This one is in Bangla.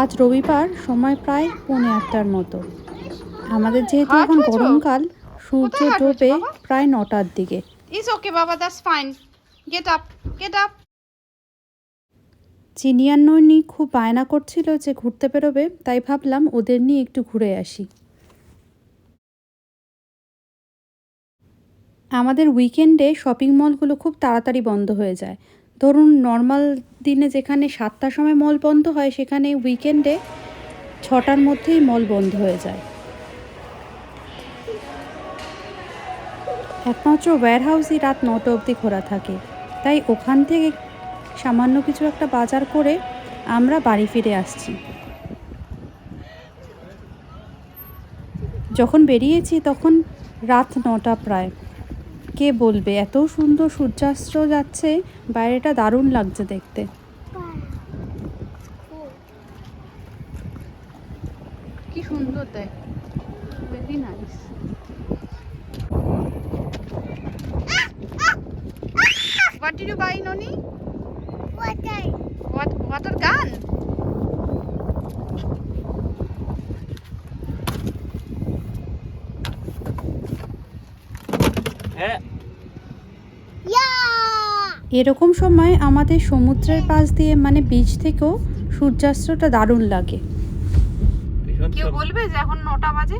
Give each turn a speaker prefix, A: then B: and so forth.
A: আজ রবিবার, সময় প্রায় 8:45 মতো। আমাদের যেহেতু এখন গরমকাল, সূর্য ডোবে প্রায় 9টার দিকে।
B: It's okay, Baba, that's fine. Get up, get up.
A: চিনি আর নৈনি খুব বায়না করছিল যে ঘুরতে বেরোবে, তাই ভাবলাম ওদের নিয়ে একটু ঘুরে আসি। আমাদের উইকেন্ডে শপিং মলগুলো খুব তাড়াতাড়ি বন্ধ হয়ে যায়। ধরুন নর্মাল দিনে যেখানে 7টার সময় মল বন্ধ হয়, সেখানে উইকেন্ডে 6টার মধ্যেই মল বন্ধ হয়ে যায়। একমাত্র ওয়্যারহাউসই রাত 9টা অবধি খোলা থাকে, তাই ওখান থেকে সামান্য কিছু একটা বাজার করে আমরা বাড়ি ফিরে আসছি। যখন বেরিয়েছি তখন রাত 9টা প্রায়। কে বলবে, এত সুন্দর সূর্যাস্ত যাচ্ছে, বাইরেটা দারুণ লাগছে দেখতে।
B: কি সুন্দর দেখ, very nice. What did you buy, Noni?
C: Water.
B: Water gun?
A: এরকম সময় আমাদের সমুদ্রের পাশ দিয়ে মানে বিচ থেকেও সূর্যাস্তটা দারুণ লাগে।
B: কেউ বলবে যে এখন 9টা বাজে?